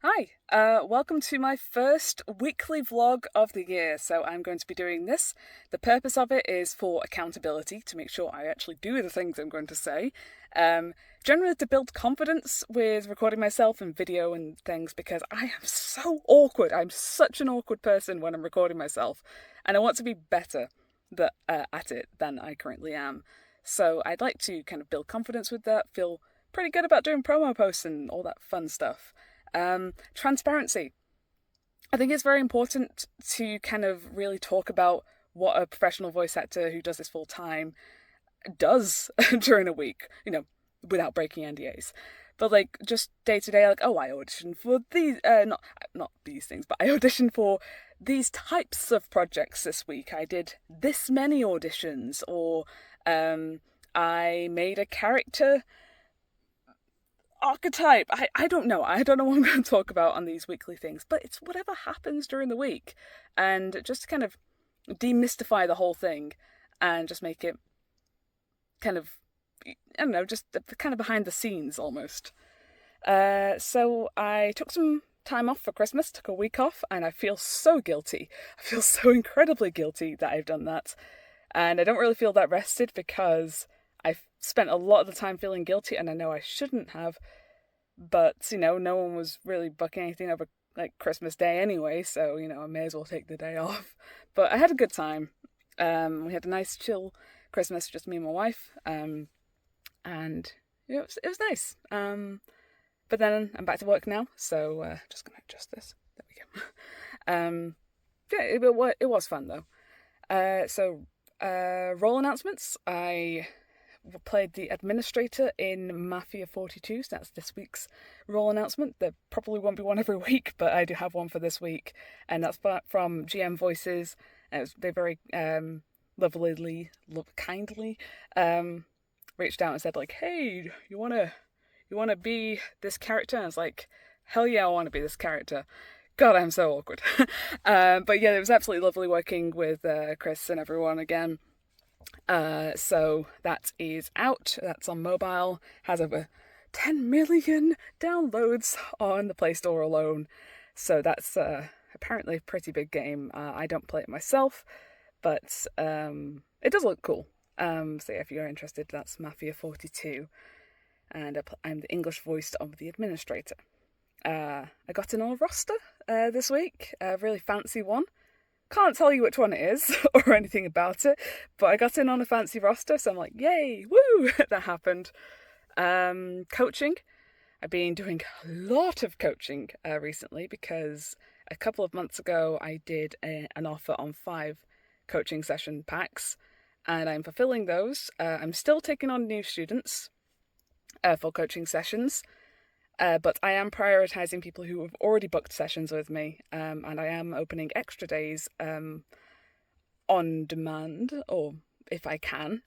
Hi, welcome to my first weekly vlog of the year. So I'm going to be doing this. The purpose of it is for accountability, to make sure I actually do the things I'm going to say. Generally to build confidence with recording myself and video and things, because I am so awkward. I'm such an awkward person when I'm recording myself, and I want to be better at it than I currently am. So I'd like to kind of build confidence with that, feel pretty good about doing promo posts and all that fun stuff. Transparency. I think it's very important to kind of really talk about what a professional voice actor who does this full time does during a week, without breaking NDAs. But like just day to day, like, oh, I auditioned for these, not these things, but I auditioned for these types of projects this week. I did this many auditions, or I made a character archetype. I don't know. I don't know what I'm going to talk about on these weekly things, but it's whatever happens during the week. And just to kind of demystify the whole thing and just make it kind of, I don't know, just kind of behind the scenes almost. So I took some time off for Christmas, took a week off, and I feel so guilty. I feel so incredibly guilty that I've done that. And I don't really feel that rested because I've spent a lot of the time feeling guilty, and I know I shouldn't have, but, no one was really booking anything over, like, Christmas Day anyway, so, I may as well take the day off. But I had a good time. We had a nice, chill Christmas, just me and my wife, and it was nice. But then I'm back to work now, so just gonna adjust this. There we go. Yeah, it was fun, though. So role announcements. I played the administrator in Mafia 42, so that's this week's role announcement. There probably won't be one every week, but I do have one for this week, and that's from GM Voices. They very kindly reached out and said, like, hey, you wanna be this character? And I was like, hell yeah, I want to be this character. God, I'm so awkward. But yeah, it was absolutely lovely working with Chris and everyone again. So that is out. That's on mobile. Has over 10 million downloads on the Play Store alone. So that's apparently a pretty big game. I don't play it myself, but it does look cool. So yeah, if you're interested, that's Mafia 42. And I'm the English voice of the administrator. I got in on a roster this week, a really fancy one. Can't tell you which one it is or anything about it, but I got in on a fancy roster, so I'm like, yay, woo, that happened. Coaching. I've been doing a lot of coaching recently because a couple of months ago I did an offer on 5 coaching session packs, and I'm fulfilling those. I'm still taking on new students for coaching sessions. But I am prioritising people who have already booked sessions with me, and I am opening extra days on demand, or if I can,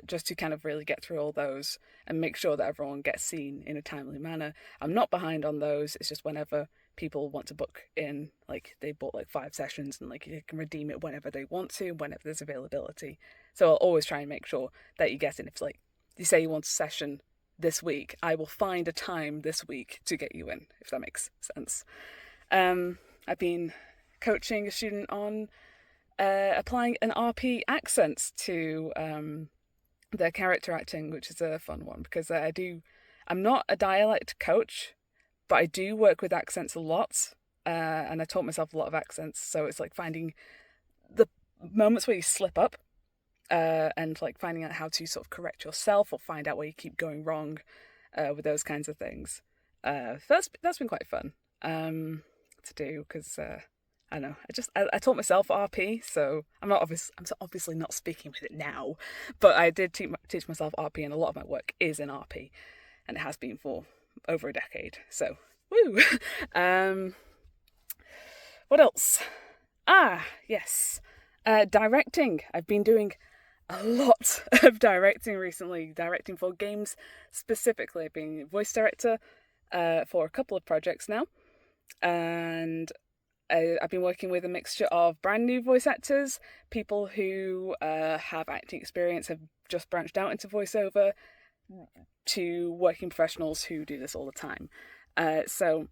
just to kind of really get through all those and make sure that everyone gets seen in a timely manner. I'm not behind on those. It's just whenever people want to book in, like they bought like 5 sessions, and like you can redeem it whenever they want to, whenever there's availability. So I'll always try and make sure that you get in. If like you say you want a session this week, I will find a time this week to get you in, if that makes sense. I've been coaching a student on applying an RP accent to their character acting, which is a fun one because I'm not a dialect coach, but I do work with accents a lot, and I taught myself a lot of accents, so it's like finding the moments where you slip up, and like finding out how to sort of correct yourself or find out where you keep going wrong with those kinds of things. That's been quite fun to do because I don't know. I taught myself RP, so I'm obviously not speaking with it now, but I did teach myself RP, and a lot of my work is in RP, and it has been for over a decade. So woo. What else? Yes. Directing. I've been doing a lot of directing recently, directing for games specifically. I've been voice director for a couple of projects now, and I've been working with a mixture of brand new voice actors, people who have acting experience, have just branched out into voiceover, to working professionals who do this all the time. So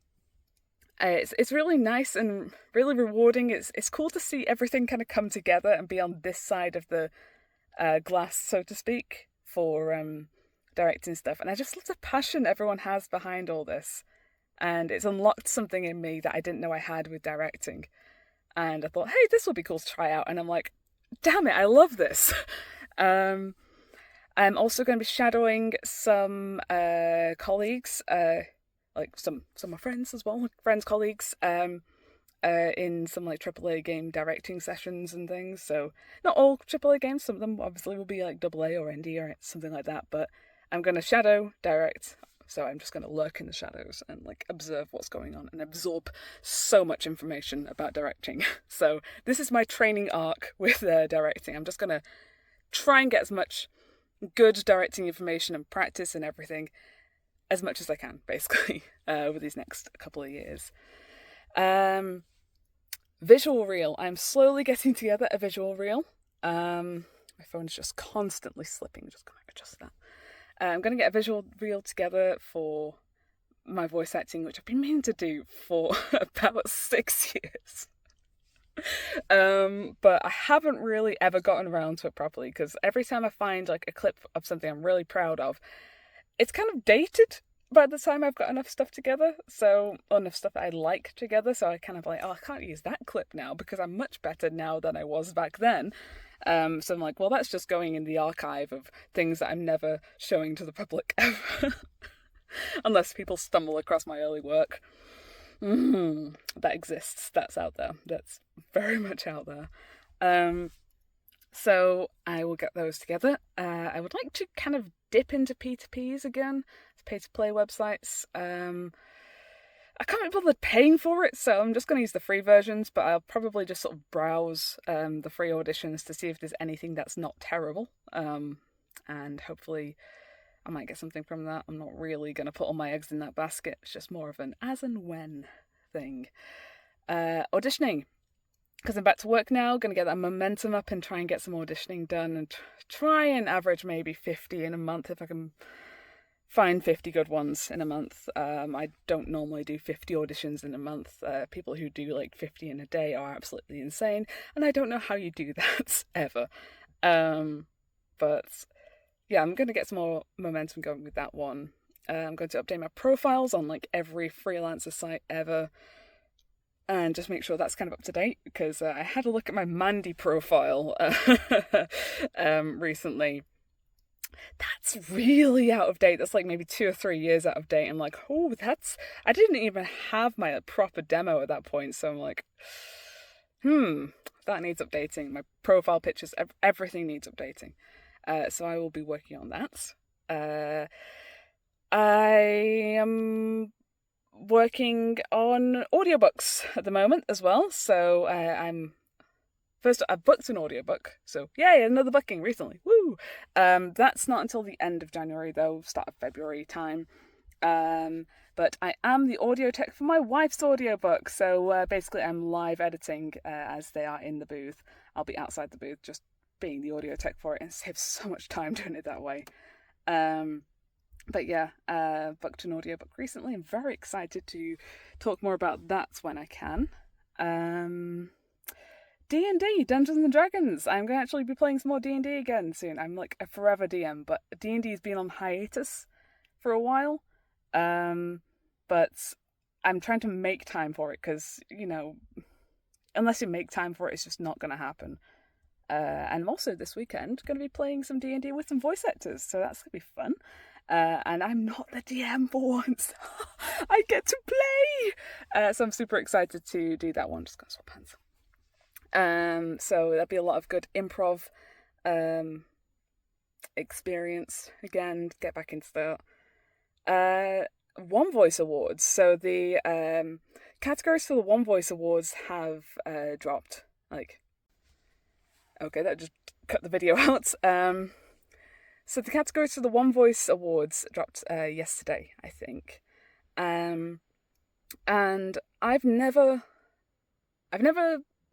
it's really nice and really rewarding. It's cool to see everything kind of come together and be on this side of the glass, so to speak, for directing stuff. And I just love the passion everyone has behind all this. And it's unlocked something in me that I didn't know I had with directing. And I thought, hey, this will be cool to try out. And I'm like, damn it, I love this. I'm also going to be shadowing some colleagues, like some of my friends as well, friends, colleagues, in some like AAA game directing sessions and things. So not all AAA games, some of them obviously will be like AA or indie or something like that. But I'm going to shadow direct. So I'm just going to lurk in the shadows and like observe what's going on and absorb so much information about directing. So this is my training arc with directing. I'm just going to try and get as much good directing information and practice and everything as much as I can, basically, over these next couple of years. Visual reel. I'm slowly getting together a visual reel. My phone's just constantly slipping. Just going to adjust that. I'm going to get a visual reel together for my voice acting, which I've been meaning to do for about 6 years. But I haven't really ever gotten around to it properly, because every time I find like a clip of something I'm really proud of, it's kind of dated by the time I've got enough stuff together, or enough stuff that I like together, so I kind of like, oh, I can't use that clip now because I'm much better now than I was back then. So I'm like, well, that's just going in the archive of things that I'm never showing to the public ever. Unless people stumble across my early work. That exists. That's out there. That's very much out there. So I will get those together. I would like to kind of dip into P2Ps again, pay-to-play websites. I can't be bothered paying for it, so I'm just going to use the free versions, but I'll probably just sort of browse the free auditions to see if there's anything that's not terrible. And hopefully I might get something from that. I'm not really going to put all my eggs in that basket. It's just more of an as and when thing. Auditioning. Because I'm back to work now, going to get that momentum up and try and get some auditioning done and try and average maybe 50 in a month if I can find 50 good ones in a month. I don't normally do 50 auditions in a month. People who do like 50 in a day are absolutely insane, and I don't know how you do that ever. But yeah, I'm going to get some more momentum going with that one. I'm going to update my profiles on like every freelancer site ever, and just make sure that's kind of up to date, because I had a look at my Mandy profile recently. That's really out of date. That's like maybe 2 or 3 years out of date. I'm like, oh, I didn't even have my proper demo at that point. So I'm like, that needs updating. My profile pictures, everything needs updating. So I will be working on that. I am working on audiobooks at the moment as well. So I've booked an audiobook, so yay, another booking recently. Woo! That's not until the end of January though, start of February time. But I am the audio tech for my wife's audiobook, so basically I'm live editing as they are in the booth. I'll be outside the booth just being the audio tech for it, and it saves so much time doing it that way. But yeah, booked an audiobook recently. I'm very excited to talk more about that when I can. D&D, Dungeons and Dragons. I'm going to actually be playing some more D&D again soon. I'm like a forever DM, but D&D has been on hiatus for a while. But I'm trying to make time for it, because, unless you make time for it, it's just not going to happen. And I'm also this weekend going to be playing some D&D with some voice actors, so that's going to be fun. And I'm not the DM for once. I get to play! So I'm super excited to do that one. Just got to swap hands. So there'll be a lot of good improv experience again to get back into that. One Voice Awards. So the categories for the One Voice Awards have dropped. Okay, that just cut the video out. So the categories for the One Voice Awards dropped yesterday, I think. And I've never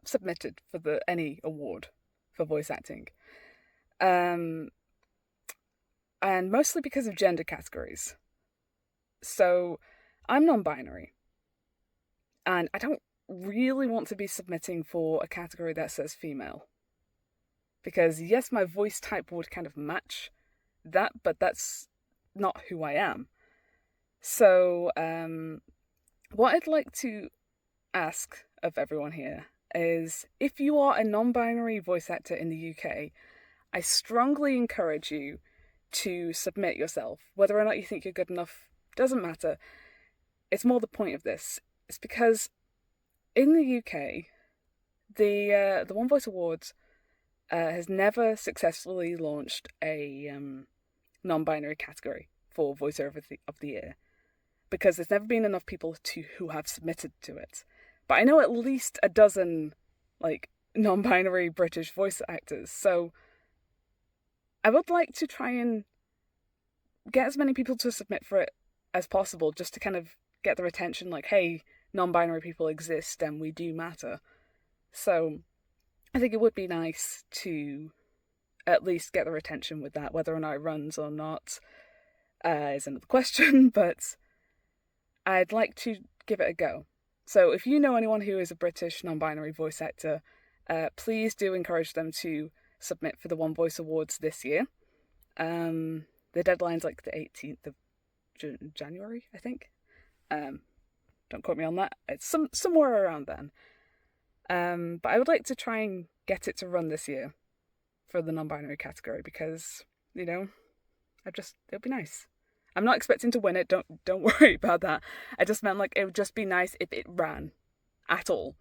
submitted for any award for voice acting, and mostly because of gender categories. So I'm non-binary, and I don't really want to be submitting for a category that says female. Because yes, my voice type would kind of match that, but that's not who I am. So, what I'd like to ask of everyone here is if you are a non binary voice actor in the UK, I strongly encourage you to submit yourself. Whether or not you think you're good enough doesn't matter. It's more the point of this. It's because in the UK, the One Voice Awards has never successfully launched a non-binary category for voiceover of the year because there's never been enough people who have submitted to it. But I know at least a dozen like non-binary British voice actors, so I would like to try and get as many people to submit for it as possible, just to kind of get their attention. Like, hey, non-binary people exist and we do matter. So I think it would be nice to at least get their attention with that. Whether or not it runs or not is another question, but I'd like to give it a go. So if you know anyone who is a British non-binary voice actor, please do encourage them to submit for the One Voice Awards this year. The deadline's like the 18th of January, I think. Don't quote me on that. It's somewhere around then. But I would like to try and get it to run this year for the non-binary category because, it'll be nice. I'm not expecting to win it, don't worry about that. I just meant like it would just be nice if it ran at all.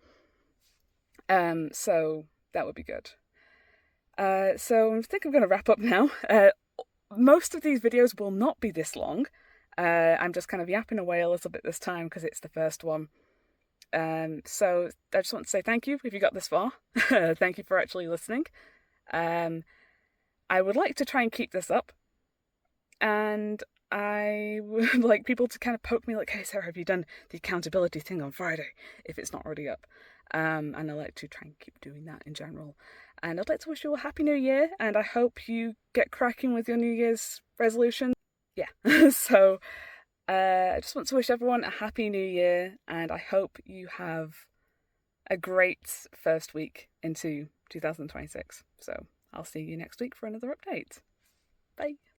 So that would be good. So I think I'm going to wrap up now. Most of these videos will not be this long. I'm just kind of yapping away a little bit this time because it's the first one. So I just want to say thank you if you got this far. Thank you for actually listening. I would like to try and keep this up. And I would like people to kind of poke me like, hey Sarah, have you done the accountability thing on Friday if it's not already up? And I like to try and keep doing that in general. And I'd like to wish you a happy new year, and I hope you get cracking with your New Year's resolution. Yeah, so I just want to wish everyone a happy new year, and I hope you have a great first week into 2026. So I'll see you next week for another update. Bye.